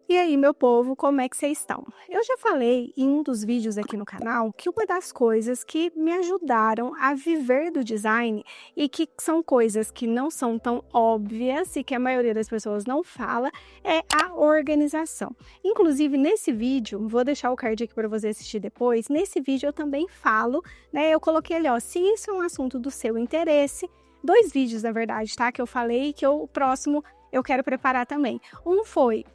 E aí, meu povo, como é que vocês estão? Eu já falei em um dos vídeos aqui no canal que uma das coisas que me ajudaram a viver do design e que são coisas que não são tão óbvias e que a maioria das pessoas não fala é a organização. Inclusive, nesse vídeo, vou deixar o card aqui para você assistir depois, nesse vídeo eu também falo, né? Eu coloquei ali, ó, se isso é um assunto do seu interesse, 2 vídeos, na verdade, tá? Que eu falei que o próximo eu quero preparar também. Um foi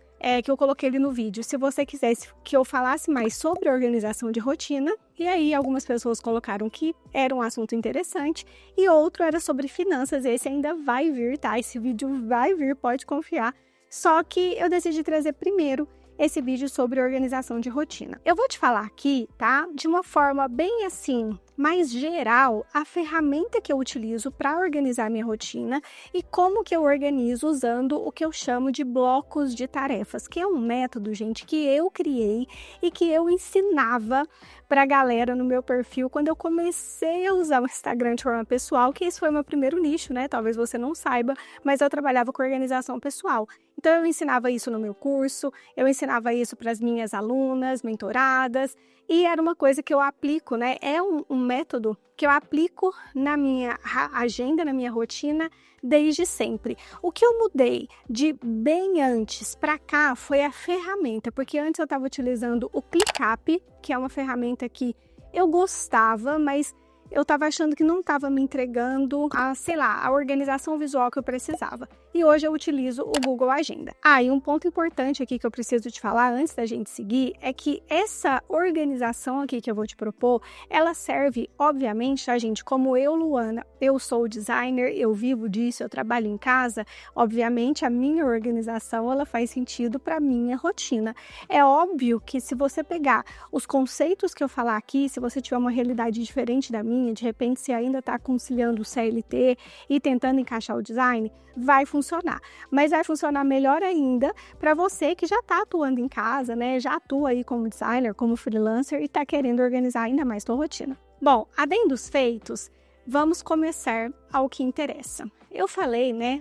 que eu coloquei ali no vídeo, se você quisesse que eu falasse mais sobre organização de rotina, e aí algumas pessoas colocaram que era um assunto interessante, e outro era sobre finanças, esse ainda vai vir, tá? Esse vídeo vai vir, pode confiar, só que eu decidi trazer primeiro esse vídeo sobre organização de rotina. Eu vou te falar aqui, tá? De uma forma bem assim, mais geral, a ferramenta que eu utilizo para organizar minha rotina e como que eu organizo usando o que eu chamo de blocos de tarefas, que é um método, gente, que eu criei e que eu ensinava para a galera no meu perfil quando eu comecei a usar o Instagram de forma pessoal, que esse foi o meu primeiro nicho, né? Talvez você não saiba, mas eu trabalhava com organização pessoal. Então, eu ensinava isso no meu curso, eu ensinava isso para as minhas alunas, mentoradas, e era uma coisa que eu aplico, né? É um método que eu aplico na minha agenda, na minha rotina, desde sempre. O que eu mudei de bem antes para cá foi a ferramenta, porque antes eu estava utilizando o ClickUp, que é uma ferramenta que eu gostava, mas eu estava achando que não estava me entregando a organização visual que eu precisava. E hoje eu utilizo o Google Agenda. E um ponto importante aqui que eu preciso te falar antes da gente seguir é que essa organização aqui que eu vou te propor, ela serve, obviamente, a gente, como eu, Luana, eu sou designer, eu vivo disso, eu trabalho em casa, obviamente a minha organização, ela faz sentido para minha rotina. É óbvio que se você pegar os conceitos que eu falar aqui, se você tiver uma realidade diferente da minha, de repente você ainda está conciliando o CLT e tentando encaixar o design, vai funcionar. Mas vai funcionar melhor ainda para você que já está atuando em casa, né? Já atua aí como designer, como freelancer e está querendo organizar ainda mais sua rotina. Bom, adendo dos feitos, vamos começar ao que interessa. Eu falei, né,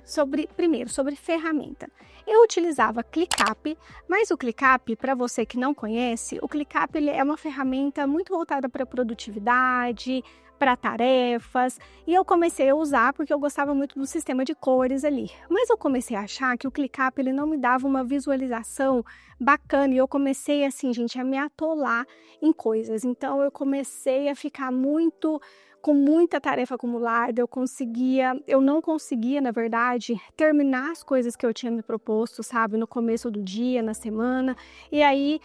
primeiro sobre ferramenta. Eu utilizava ClickUp, mas o ClickUp, para você que não conhece, o ClickUp ele é uma ferramenta muito voltada para produtividade, para tarefas, e eu comecei a usar porque eu gostava muito do sistema de cores ali. Mas eu comecei a achar que o ClickUp ele não me dava uma visualização bacana, e eu comecei assim, gente, a me atolar em coisas. Então eu comecei a ficar com muita tarefa acumulada, eu não conseguia, na verdade, terminar as coisas que eu tinha me proposto, sabe, no começo do dia, na semana. E aí,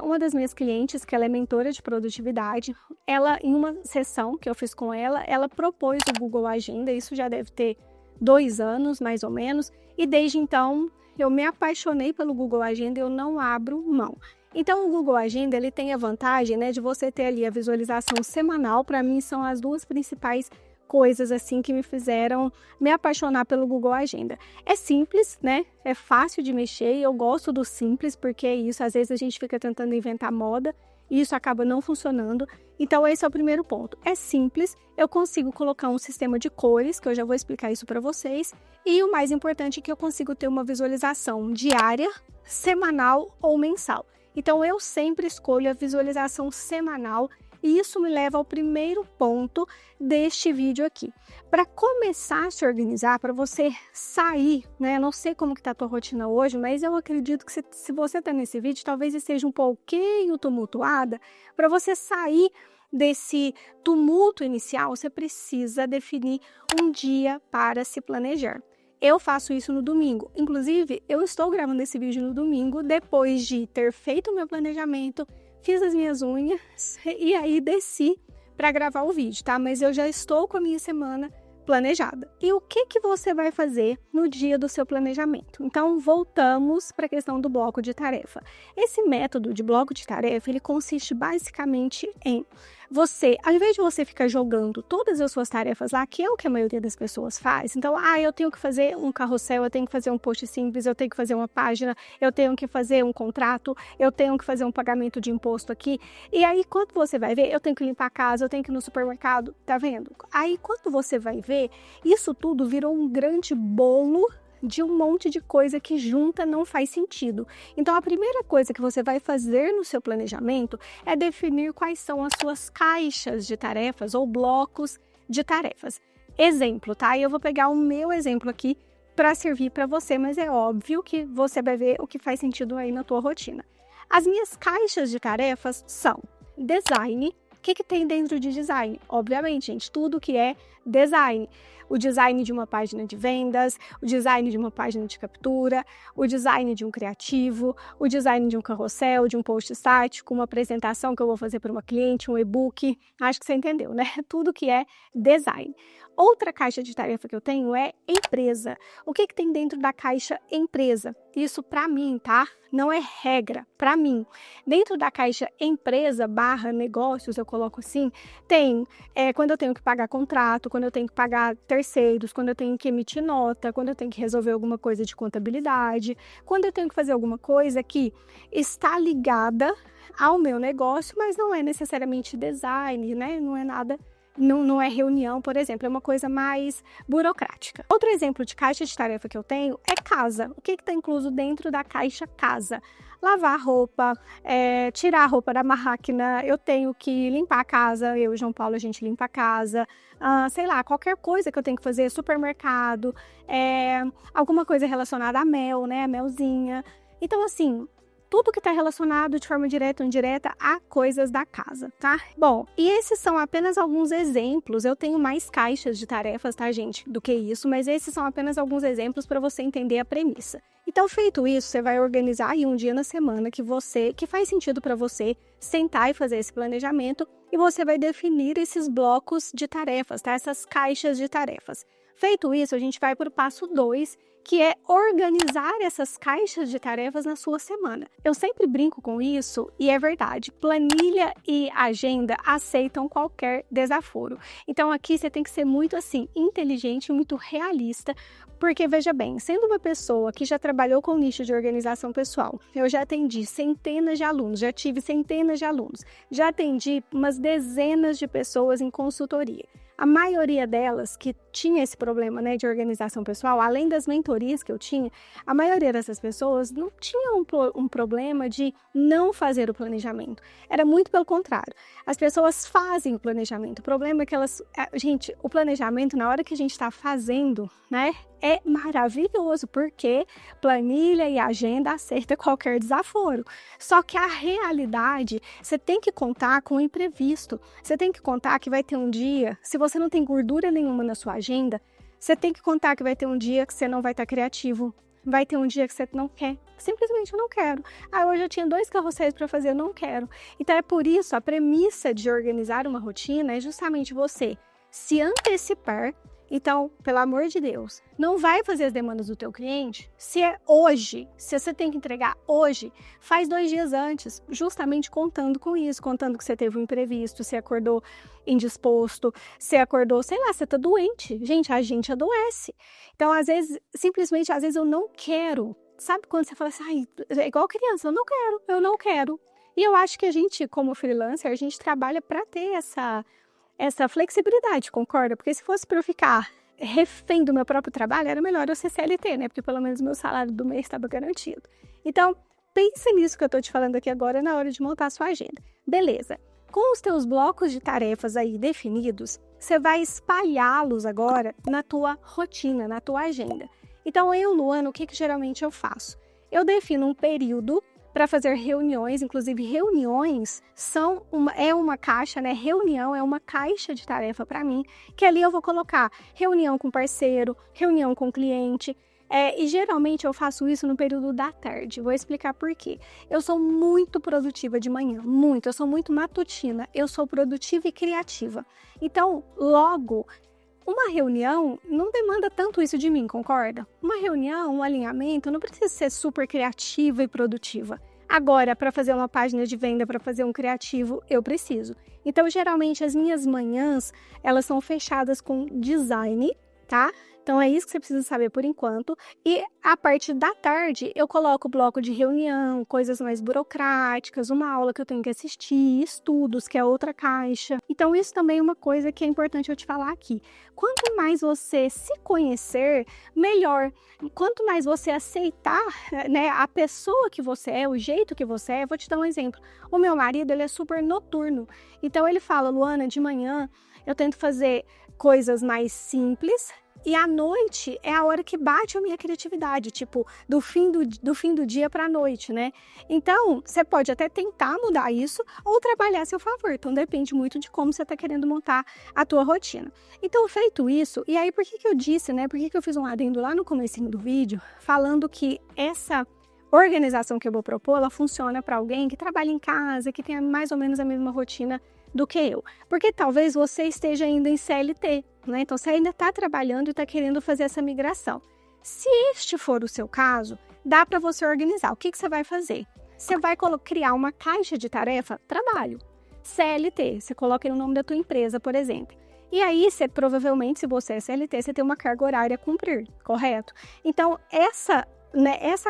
uma das minhas clientes, que ela é mentora de produtividade, ela, em uma sessão que eu fiz com ela, ela propôs o Google Agenda, isso já deve ter 2 anos, mais ou menos, e desde então eu me apaixonei pelo Google Agenda e eu não abro mão. Então, o Google Agenda, ele tem a vantagem, né, de você ter ali a visualização semanal. Para mim, são as 2 principais coisas, assim, que me fizeram me apaixonar pelo Google Agenda. É simples, né, é fácil de mexer, e eu gosto do simples, porque é isso, às vezes a gente fica tentando inventar moda, e isso acaba não funcionando. Então, esse é o primeiro ponto. É simples, eu consigo colocar um sistema de cores, que eu já vou explicar isso para vocês, e o mais importante é que eu consigo ter uma visualização diária, semanal ou mensal. Então, eu sempre escolho a visualização semanal e isso me leva ao primeiro ponto deste vídeo aqui. Para começar a se organizar, para você sair, né? Não sei como que tá a tua rotina hoje, mas eu acredito que se você tá nesse vídeo, talvez esteja um pouquinho tumultuada. Para você sair desse tumulto inicial, você precisa definir um dia para se planejar. Eu faço isso no domingo. Inclusive, eu estou gravando esse vídeo no domingo, depois de ter feito o meu planejamento, fiz as minhas unhas e aí desci para gravar o vídeo, tá? Mas eu já estou com a minha semana planejada. E o que você vai fazer no dia do seu planejamento? Então, voltamos para a questão do bloco de tarefa. Esse método de bloco de tarefa, ele consiste basicamente em você, ao invés de você ficar jogando todas as suas tarefas lá, que é o que a maioria das pessoas faz, então, eu tenho que fazer um carrossel, eu tenho que fazer um post simples, eu tenho que fazer uma página, eu tenho que fazer um contrato, eu tenho que fazer um pagamento de imposto aqui, e aí, quando você vai ver, eu tenho que limpar a casa, eu tenho que ir no supermercado, tá vendo? Aí, quando você vai ver, isso tudo virou um grande bolo de um monte de coisa que junta não faz sentido. Então, a primeira coisa que você vai fazer no seu planejamento é definir quais são as suas caixas de tarefas ou blocos de tarefas. Exemplo, tá? E eu vou pegar o meu exemplo aqui para servir para você, mas é óbvio que você vai ver o que faz sentido aí na tua rotina. As minhas caixas de tarefas são design. O que tem dentro de design? Obviamente, gente, tudo que é design. O design de uma página de vendas, o design de uma página de captura, o design de um criativo, o design de um carrossel, de um post estático, uma apresentação que eu vou fazer para uma cliente, um e-book. Acho que você entendeu, né? Tudo que é design. Outra caixa de tarefa que eu tenho é empresa. O que tem dentro da caixa empresa? Isso para mim, tá? Não é regra, para mim. Dentro da caixa empresa / negócios, eu coloco assim, tem quando eu tenho que pagar contrato, quando eu tenho que pagar terceiros, quando eu tenho que emitir nota, quando eu tenho que resolver alguma coisa de contabilidade, quando eu tenho que fazer alguma coisa que está ligada ao meu negócio, mas não é necessariamente design, né? Não é nada. Não é reunião, por exemplo, é uma coisa mais burocrática. Outro exemplo de caixa de tarefa que eu tenho é casa. O que está incluso dentro da caixa casa? Lavar roupa, tirar a roupa da máquina, eu tenho que limpar a casa, eu e o João Paulo, a gente limpa a casa, sei lá, qualquer coisa que eu tenho que fazer, supermercado, alguma coisa relacionada a mel, né, a melzinha. Então, assim, tudo que está relacionado de forma direta ou indireta a coisas da casa, tá? Bom, e esses são apenas alguns exemplos. Eu tenho mais caixas de tarefas, tá, gente, do que isso, mas esses são apenas alguns exemplos para você entender a premissa. Então, feito isso, você vai organizar aí um dia na semana que faz sentido para você sentar e fazer esse planejamento e você vai definir esses blocos de tarefas, tá? Essas caixas de tarefas. Feito isso, a gente vai para o passo 2, que é organizar essas caixas de tarefas na sua semana. Eu sempre brinco com isso e é verdade. Planilha e agenda aceitam qualquer desaforo. Então aqui você tem que ser muito assim, inteligente, muito realista, porque veja bem, sendo uma pessoa que já trabalhou com nicho de organização pessoal, eu já atendi centenas de alunos, já tive centenas de alunos, já atendi umas dezenas de pessoas em consultoria. A maioria delas que tinha esse problema, né, de organização pessoal, além das mentorias que eu tinha, a maioria dessas pessoas não tinha um problema de não fazer o planejamento. Era muito pelo contrário. As pessoas fazem o planejamento. O problema é que gente, o planejamento, na hora que a gente está fazendo, né, é maravilhoso, porque planilha e agenda acerta qualquer desaforo. Só que a realidade, você tem que contar com o imprevisto. Você tem que contar que vai ter um dia, se você não tem gordura nenhuma na sua agenda, você tem que contar que vai ter um dia que você não vai estar criativo. Vai ter um dia que você não quer. Simplesmente eu não quero. Hoje eu tinha 2 carrosséis para fazer, eu não quero. Então é por isso, a premissa de organizar uma rotina é justamente você se antecipar. Então, pelo amor de Deus, não vai fazer as demandas do teu cliente se é hoje, se você tem que entregar hoje, faz 2 dias antes, justamente contando com isso, contando que você teve um imprevisto, você acordou indisposto, você acordou, sei lá, você tá doente. Gente, a gente adoece. Então, às vezes eu não quero. Sabe quando você fala assim, é igual criança, eu não quero. E eu acho que a gente, como freelancer, a gente trabalha para ter essa flexibilidade, concorda? Porque se fosse para eu ficar refém do meu próprio trabalho, era melhor eu ser CLT, né? Porque pelo menos meu salário do mês estava garantido. Então, pense nisso que eu tô te falando aqui agora na hora de montar a sua agenda. Beleza. Com os teus blocos de tarefas aí definidos, você vai espalhá-los agora na tua rotina, na tua agenda. Então, eu, Luana, o que geralmente eu faço? Eu defino um período para fazer reuniões, inclusive reuniões é uma caixa, né? Reunião é uma caixa de tarefa para mim, que ali eu vou colocar reunião com parceiro, reunião com cliente, e geralmente eu faço isso no período da tarde. Vou explicar por quê. Eu sou muito produtiva de manhã, eu sou muito matutina, eu sou produtiva e criativa. Então, logo, uma reunião não demanda tanto isso de mim, concorda? Uma reunião, um alinhamento, não precisa ser super criativa e produtiva. Agora, para fazer uma página de venda, para fazer um criativo, eu preciso. Então, geralmente, as minhas manhãs, elas são fechadas com design, tá? Então, é isso que você precisa saber por enquanto. E a parte da tarde, eu coloco o bloco de reunião, coisas mais burocráticas, uma aula que eu tenho que assistir, estudos, que é outra caixa. Então, isso também é uma coisa que é importante eu te falar aqui. Quanto mais você se conhecer, melhor. Quanto mais você aceitar, né, a pessoa que você é, o jeito que você é, vou te dar um exemplo. O meu marido, ele é super noturno. Então, ele fala, Luana, de manhã eu tento fazer coisas mais simples, e à noite é a hora que bate a minha criatividade, tipo, do fim do dia para a noite, né? Então, você pode até tentar mudar isso ou trabalhar a seu favor. Então, depende muito de como você está querendo montar a tua rotina. Então, feito isso, e aí por que eu disse, né? Por que eu fiz um adendo lá no comecinho do vídeo, falando que essa organização que eu vou propor, ela funciona para alguém que trabalha em casa, que tenha mais ou menos a mesma rotina do que eu. Porque talvez você esteja ainda em CLT, né? Então, você ainda está trabalhando e está querendo fazer essa migração. Se este for o seu caso, dá para você organizar. O que você vai fazer? Você vai criar uma caixa de tarefa, trabalho, CLT. Você coloca no nome da tua empresa, por exemplo. E aí, provavelmente, se você é CLT, você tem uma carga horária a cumprir, correto? Então, essa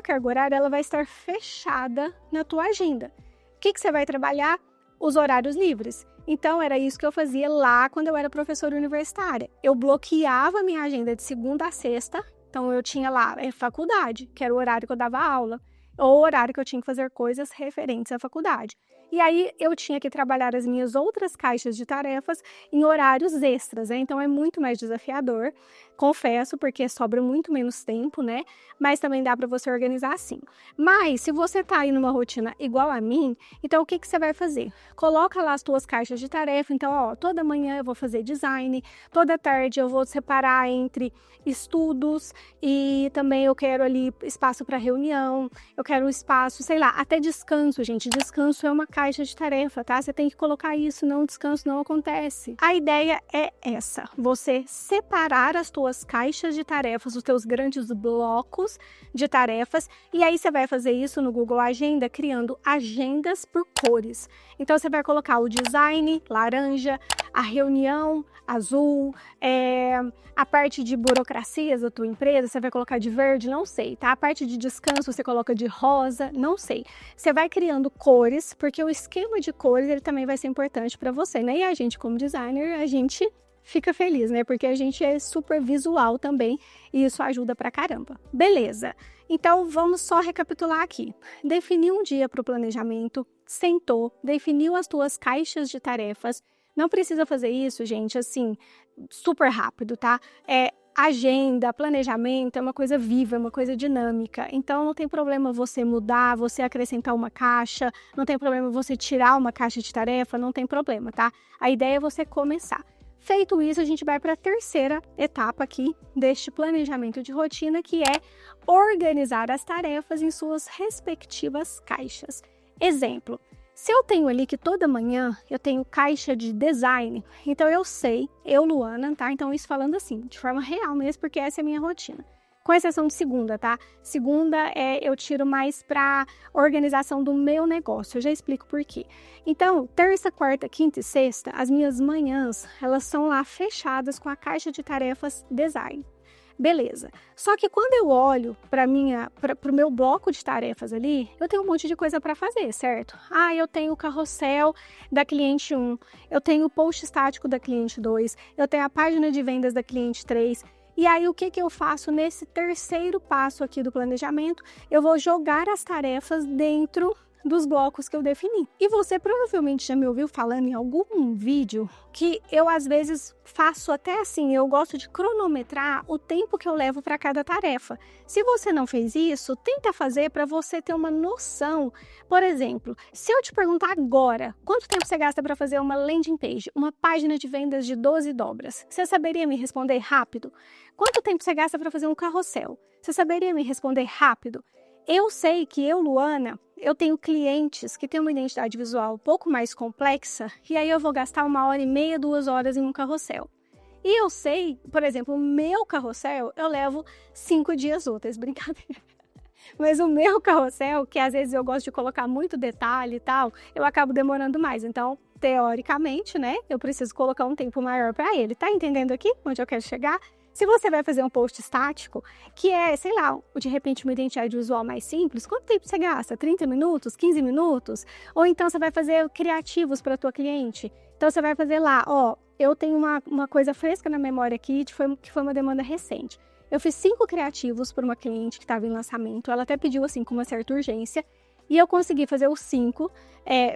carga horária, ela vai estar fechada na tua agenda. O que você vai trabalhar? Os horários livres. Então, era isso que eu fazia lá quando eu era professora universitária. Eu bloqueava a minha agenda de segunda a sexta. Então, eu tinha lá faculdade, que era o horário que eu dava aula, ou o horário que eu tinha que fazer coisas referentes à faculdade. E aí, eu tinha que trabalhar as minhas outras caixas de tarefas em horários extras, né? Então, é muito mais desafiador, confesso, porque sobra muito menos tempo, né? Mas também dá para você organizar assim. Mas, se você tá aí numa rotina igual a mim, então o que você vai fazer? Coloca lá as tuas caixas de tarefa. Então, ó, toda manhã eu vou fazer design, toda tarde eu vou separar entre estudos e também eu quero ali espaço para reunião, eu quero um espaço, sei lá, até descanso, gente. Descanso é uma caixa de tarefa, tá? Você tem que colocar isso, não, descanso não acontece. A ideia é essa, você separar as tuas caixas de tarefas, os teus grandes blocos de tarefas, e aí você vai fazer isso no Google Agenda, criando agendas por cores. Então, você vai colocar o design, laranja, a reunião, azul, a parte de burocracias da tua empresa, você vai colocar de verde, não sei, tá? A parte de descanso você coloca de rosa, não sei. Você vai criando cores, porque o esquema de cores, ele também vai ser importante para você, né? E a gente, como designer, a gente fica feliz, né? Porque a gente é super visual também e isso ajuda pra caramba. Beleza. Então, vamos só recapitular aqui. Definiu um dia para o planejamento, sentou, definiu as tuas caixas de tarefas. Não precisa fazer isso, gente, assim, super rápido, tá? Agenda, planejamento é uma coisa viva, é uma coisa dinâmica. Então, não tem problema você mudar, você acrescentar uma caixa, não tem problema você tirar uma caixa de tarefa, não tem problema, tá? A ideia é você começar. Feito isso, a gente vai para a terceira etapa aqui deste planejamento de rotina, que é organizar as tarefas em suas respectivas caixas. Exemplo, se eu tenho ali que toda manhã eu tenho caixa de design, então eu sei, eu, Luana, tá? Então isso falando assim, de forma real mesmo, porque essa é a minha rotina. Com exceção de segunda, tá? Segunda eu tiro mais para organização do meu negócio, eu já explico por quê. Então, terça, quarta, quinta e sexta, as minhas manhãs, elas são lá fechadas com a caixa de tarefas design. Beleza. Só que quando eu olho para o meu bloco de tarefas ali, eu tenho um monte de coisa para fazer, certo? Eu tenho o carrossel da cliente 1, eu tenho o post estático da cliente 2, eu tenho a página de vendas da cliente 3. E aí, o que eu faço nesse terceiro passo aqui do planejamento? Eu vou jogar as tarefas dentro dos blocos que eu defini. E você provavelmente já me ouviu falando em algum vídeo que eu às vezes faço até assim, eu gosto de cronometrar o tempo que eu levo para cada tarefa. Se você não fez isso, tenta fazer para você ter uma noção. Por exemplo, se eu te perguntar agora, quanto tempo você gasta para fazer uma landing page, uma página de vendas de 12 dobras? Você saberia me responder rápido? Quanto tempo você gasta para fazer um carrossel? Você saberia me responder rápido? Eu sei que eu, Luana, eu tenho clientes que têm uma identidade visual um pouco mais complexa e aí eu vou gastar 1h30, 2 horas em um carrossel. E eu sei, por exemplo, o meu carrossel eu levo 5 dias úteis, brincadeira. Mas o meu carrossel, que às vezes eu gosto de colocar muito detalhe e tal, eu acabo demorando mais. Então, teoricamente, né, eu preciso colocar um tempo maior para ele. Tá entendendo aqui onde eu quero chegar? Se você vai fazer um post estático, que é, sei lá, de repente uma identidade visual mais simples, quanto tempo você gasta? 30 minutos? 15 minutos? Ou então você vai fazer criativos para a tua cliente. Então você vai fazer lá, ó, eu tenho uma coisa fresca na memória aqui, que foi uma demanda recente. Eu fiz 5 criativos para uma cliente que estava em lançamento, ela até pediu assim com uma certa urgência, e eu consegui fazer os 5,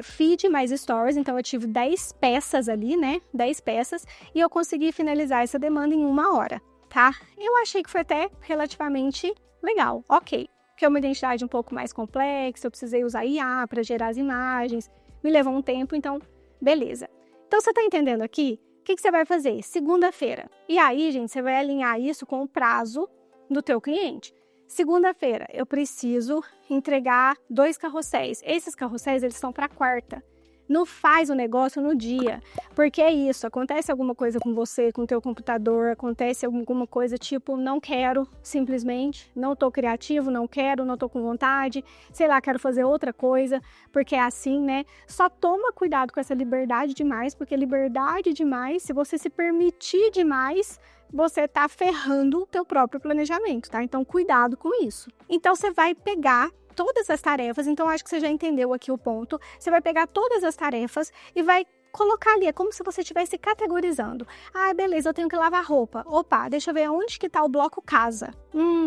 feed mais stories, então eu tive 10 peças ali, né, 10 peças, e eu consegui finalizar essa demanda em 1 hora, tá? Eu achei que foi até relativamente legal, ok, porque é uma identidade um pouco mais complexa, eu precisei usar IA para gerar as imagens, me levou um tempo, então, beleza. Então, você tá entendendo aqui? O que você vai fazer? Segunda-feira. E aí, gente, você vai alinhar isso com o prazo do teu cliente. Segunda-feira, eu preciso entregar 2 carrosséis. Esses carrosséis, eles estão para quarta. Não faz o negócio no dia, porque é isso, acontece alguma coisa com você, com o teu computador, acontece alguma coisa tipo, não quero, simplesmente, não tô criativo, não quero, não tô com vontade, sei lá, quero fazer outra coisa, porque é assim, né? Só toma cuidado com essa liberdade demais, porque liberdade demais, se você se permitir demais, você tá ferrando o teu próprio planejamento, tá? Então, cuidado com isso. Então, você vai pegar todas as tarefas, então acho que você já entendeu aqui o ponto. Você vai pegar todas as tarefas e vai colocar ali, é como se você estivesse categorizando. Ah, beleza, eu tenho que lavar roupa. Opa, deixa eu ver onde que tá o bloco casa.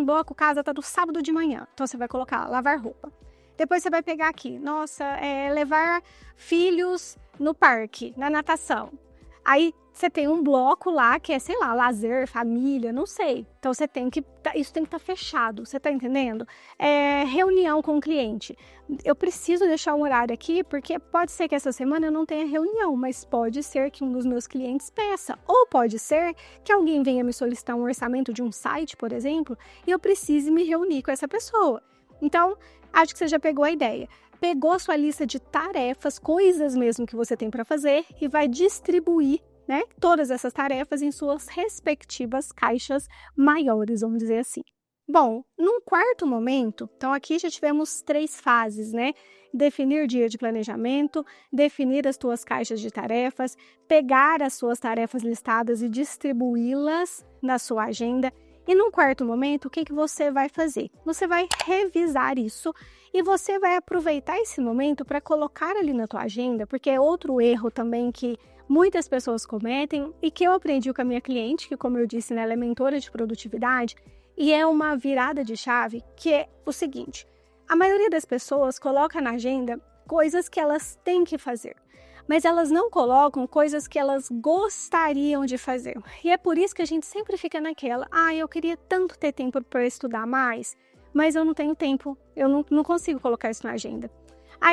Bloco casa tá do sábado de manhã. Então você vai colocar lavar roupa. Depois você vai pegar aqui, nossa, levar filhos no parque, na natação. Aí você tem um bloco lá que é, sei lá, lazer, família, não sei. Então isso tem que estar fechado, você tá entendendo? Reunião com o cliente. Eu preciso deixar um horário aqui porque pode ser que essa semana eu não tenha reunião, mas pode ser que um dos meus clientes peça. Ou pode ser que alguém venha me solicitar um orçamento de um site, por exemplo, e eu precise me reunir com essa pessoa. Então, acho que você já pegou a ideia. Pegou a sua lista de tarefas, coisas mesmo que você tem para fazer e vai distribuir, né, todas essas tarefas em suas respectivas caixas maiores, vamos dizer assim. Bom, num quarto momento, então aqui já tivemos 3 fases, né? Definir dia de planejamento, definir as tuas caixas de tarefas, pegar as suas tarefas listadas e distribuí-las na sua agenda. E num quarto momento, o que você vai fazer? Você vai revisar isso e você vai aproveitar esse momento para colocar ali na tua agenda, porque é outro erro também que muitas pessoas cometem e que eu aprendi com a minha cliente, que como eu disse, né, ela é mentora de produtividade, e é uma virada de chave, que é o seguinte: a maioria das pessoas coloca na agenda coisas que elas têm que fazer, mas elas não colocam coisas que elas gostariam de fazer. E é por isso que a gente sempre fica naquela, eu queria tanto ter tempo para estudar mais, mas eu não tenho tempo, eu não consigo colocar isso na agenda.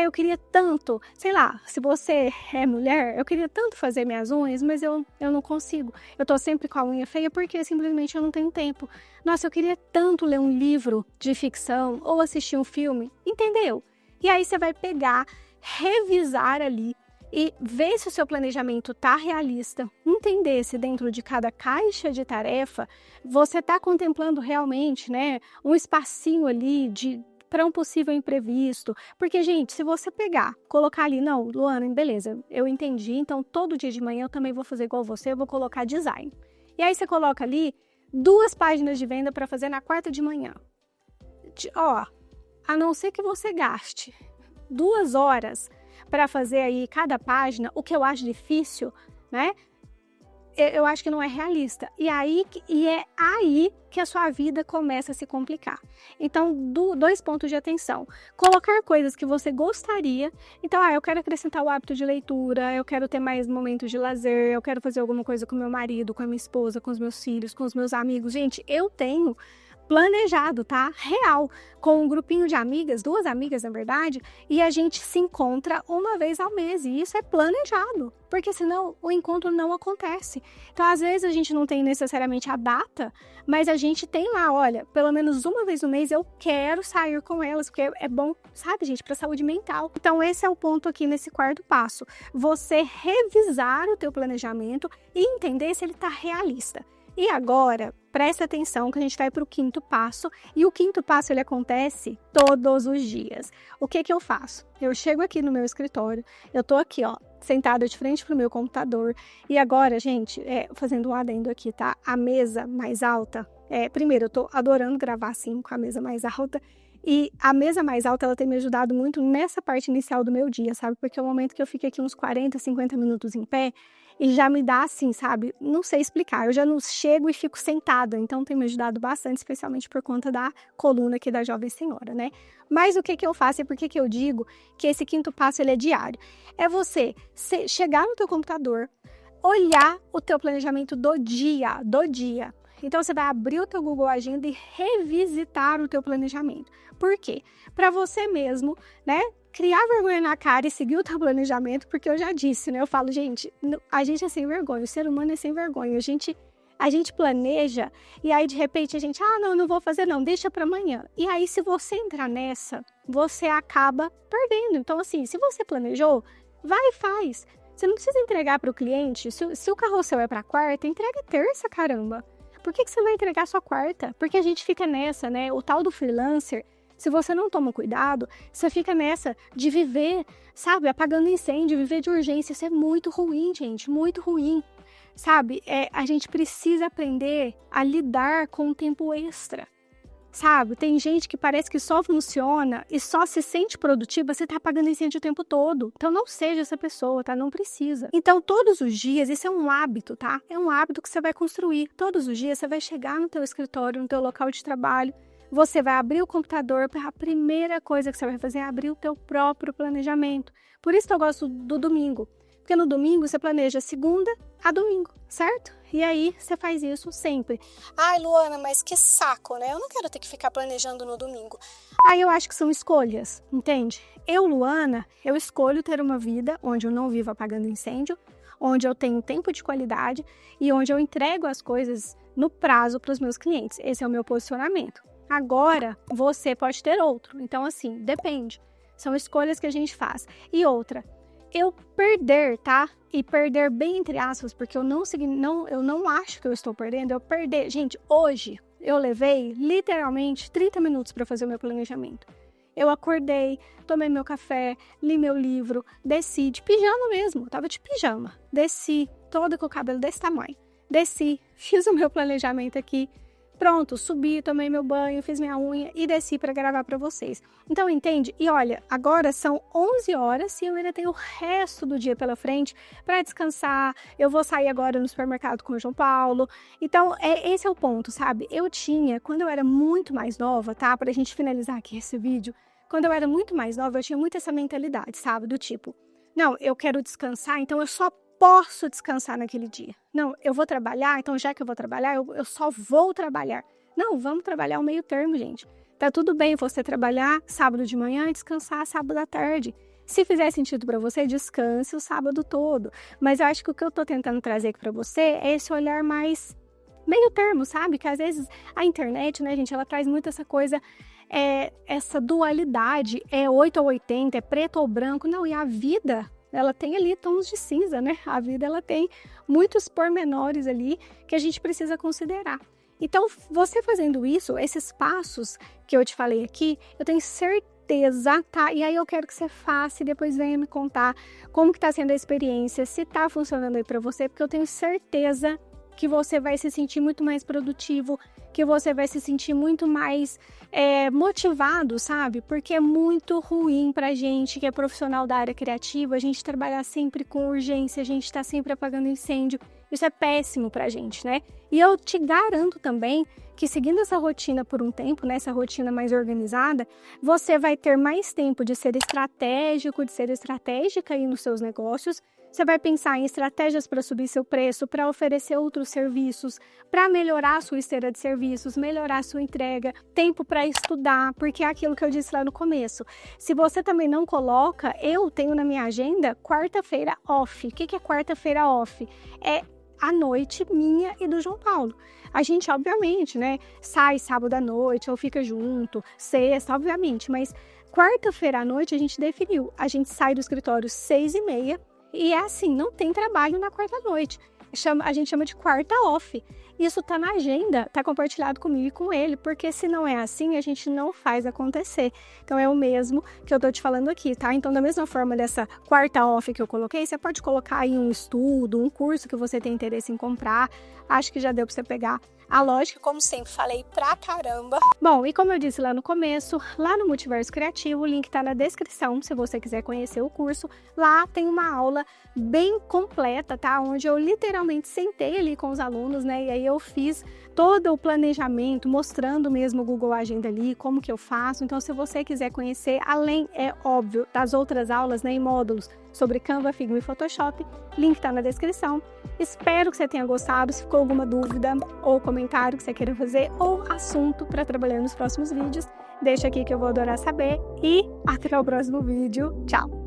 Eu queria tanto, sei lá, se você é mulher, eu queria tanto fazer minhas unhas, mas eu não consigo. Eu tô sempre com a unha feia porque simplesmente eu não tenho tempo. Nossa, eu queria tanto ler um livro de ficção ou assistir um filme, entendeu? E aí você vai pegar, revisar ali e ver se o seu planejamento tá realista, entender se dentro de cada caixa de tarefa você tá contemplando realmente, né, um espacinho ali para um possível imprevisto. Porque, gente, se você pegar, colocar ali, não, Luana, beleza, eu entendi, então todo dia de manhã eu também vou fazer igual você, eu vou colocar design. E aí você coloca ali 2 páginas de venda para fazer na quarta de manhã. A não ser que você gaste 2 horas para fazer aí cada página, o que eu acho difícil, né? Eu acho que não é realista. E é aí que a sua vida começa a se complicar. Então, 2 pontos de atenção. Colocar coisas que você gostaria. Então, eu quero acrescentar o hábito de leitura, eu quero ter mais momentos de lazer, eu quero fazer alguma coisa com meu marido, com a minha esposa, com os meus filhos, com os meus amigos. Gente, eu tenho planejado, tá? Real, com um grupinho de amigas, 2 amigas na verdade, e a gente se encontra uma vez ao mês, e isso é planejado, porque senão o encontro não acontece. Então, às vezes a gente não tem necessariamente a data, mas a gente tem lá, olha, pelo menos uma vez no mês eu quero sair com elas, porque é bom, sabe, gente, para saúde mental. Então, esse é o ponto aqui nesse quarto passo, você revisar o teu planejamento e entender se ele tá realista. E agora, presta atenção que a gente vai para o 5º passo, e o 5º passo ele acontece todos os dias. O que eu faço? Eu chego aqui no meu escritório, eu tô aqui, sentada de frente pro meu computador. E agora, gente, fazendo um adendo aqui, tá? A mesa mais alta, primeiro, eu tô adorando gravar assim, com a mesa mais alta. E a mesa mais alta, ela tem me ajudado muito nessa parte inicial do meu dia, sabe? Porque é o momento que eu fico aqui uns 40, 50 minutos em pé e já me dá assim, sabe? Não sei explicar, eu já não chego e fico sentada. Então tem me ajudado bastante, especialmente por conta da coluna aqui da Jovem Senhora, né? Mas o que que eu faço e por que que eu digo que esse quinto passo ele é diário? É você chegar no teu computador, olhar o teu planejamento do dia. Então, você vai abrir o teu Google Agenda e revisitar o teu planejamento. Por quê? Para você mesmo, né, criar vergonha na cara e seguir o teu planejamento, porque eu já disse, né, eu falo, gente, a gente é sem vergonha, o ser humano é sem vergonha, a gente planeja e aí, de repente, a gente, não vou fazer não, deixa para amanhã. E aí, se você entrar nessa, você acaba perdendo. Então, assim, se você planejou, vai e faz. Você não precisa entregar para o cliente, se o carrossel é para quarta, entrega terça, caramba. Por que você vai entregar só quarta? Porque a gente fica nessa, né? O tal do freelancer, se você não toma cuidado, você fica nessa de viver, sabe? Apagando incêndio, viver de urgência. Isso é muito ruim, gente, muito ruim, sabe? A gente precisa aprender a lidar com o tempo extra, sabe? Tem gente que parece que só funciona e só se sente produtiva, você tá apagando incêndio o tempo todo. Então não seja essa pessoa, tá? Não precisa. Então todos os dias, isso é um hábito, tá? É um hábito que você vai construir. Todos os dias você vai chegar no teu escritório, no teu local de trabalho, você vai abrir o computador, a primeira coisa que você vai fazer é abrir o teu próprio planejamento. Por isso que eu gosto do domingo. Porque no domingo você planeja segunda a domingo, certo? E aí você faz isso sempre. Ai, Luana, mas que saco, né? Eu não quero ter que ficar planejando no domingo. Aí eu acho que são escolhas, entende? Eu, Luana, eu escolho ter uma vida onde eu não vivo apagando incêndio, onde eu tenho tempo de qualidade e onde eu entrego as coisas no prazo para os meus clientes. Esse é o meu posicionamento. Agora, você pode ter outro. Então, assim, depende. São escolhas que a gente faz. E outra, eu perder, tá? E perder bem entre aspas, porque eu não acho que eu estou perdendo, eu perder. Gente, hoje eu levei literalmente 30 minutos para fazer o meu planejamento. Eu acordei, tomei meu café, li meu livro, desci de pijama mesmo, eu tava de pijama. Desci, toda com o cabelo desse tamanho. Desci, fiz o meu planejamento aqui. Pronto, subi, tomei meu banho, fiz minha unha e desci para gravar para vocês. Então, entende? E olha, agora são 11 horas e eu ainda tenho o resto do dia pela frente para descansar. Eu vou sair agora no supermercado com o João Paulo. Então, esse é o ponto, sabe? Quando eu era muito mais nova, tá? Pra gente finalizar aqui esse vídeo. Quando eu era muito mais nova, eu tinha muito essa mentalidade, sabe? Do tipo, não, eu quero descansar, então eu só posso descansar naquele dia. Não, eu vou trabalhar, então já que eu vou trabalhar, eu só vou trabalhar. Não, vamos trabalhar o meio termo, gente. Tá tudo bem você trabalhar sábado de manhã e descansar sábado à tarde. Se fizer sentido para você, descanse o sábado todo. Mas eu acho que o que eu tô tentando trazer aqui para você é esse olhar mais meio termo, sabe? Que às vezes a internet, né, gente, ela traz muito essa coisa, essa dualidade, 8 ou 80, é preto ou branco. Não, e a vida, ela tem ali tons de cinza, né? A vida, ela tem muitos pormenores ali que a gente precisa considerar. Então, você fazendo isso, esses passos que eu te falei aqui, eu tenho certeza, tá? E aí eu quero que você faça e depois venha me contar como que tá sendo a experiência, se tá funcionando aí pra você, porque eu tenho certeza que você vai se sentir muito mais produtivo, que você vai se sentir muito mais motivado, sabe? Porque é muito ruim pra gente que é profissional da área criativa, a gente trabalhar sempre com urgência, a gente tá sempre apagando incêndio. Isso é péssimo pra gente, né? E eu te garanto também que seguindo essa rotina por um tempo, né, essa rotina mais organizada, você vai ter mais tempo de ser estratégico, de ser estratégica aí nos seus negócios. Você vai pensar em estratégias para subir seu preço, para oferecer outros serviços, para melhorar a sua esteira de serviços, melhorar a sua entrega, tempo para estudar, porque é aquilo que eu disse lá no começo. Se você também não coloca, eu tenho na minha agenda quarta-feira off. O que é quarta-feira off? É a noite minha e do João Paulo. A gente, obviamente, né, sai sábado à noite ou fica junto, sexta, obviamente, mas quarta-feira à noite a gente definiu. A gente sai do escritório 6h30, e é assim, não tem trabalho na quarta-noite. A gente chama de quarta off. isso tá na agenda, tá compartilhado comigo e com ele, porque se não é assim, a gente não faz acontecer. Então é o mesmo que eu tô te falando aqui, tá? Então da mesma forma dessa quarta off que eu coloquei, você pode colocar aí um estudo, um curso que você tem interesse em comprar. Acho que já deu pra você pegar a lógica, como sempre, falei pra caramba. Bom, e como eu disse lá no começo, lá no Multiverso Criativo, o link tá na descrição, se você quiser conhecer o curso. Lá tem uma aula bem completa, tá? Onde eu literalmente sentei ali com os alunos, né? E aí eu fiz todo o planejamento, mostrando mesmo o Google Agenda ali, como que eu faço. Então, se você quiser conhecer, além, é óbvio, das outras aulas, né, em módulos sobre Canva, Figma e Photoshop, link tá na descrição. Espero que você tenha gostado. Se ficou alguma dúvida ou comentário que você queira fazer ou assunto para trabalhar nos próximos vídeos, deixa aqui que eu vou adorar saber. E até o próximo vídeo. Tchau!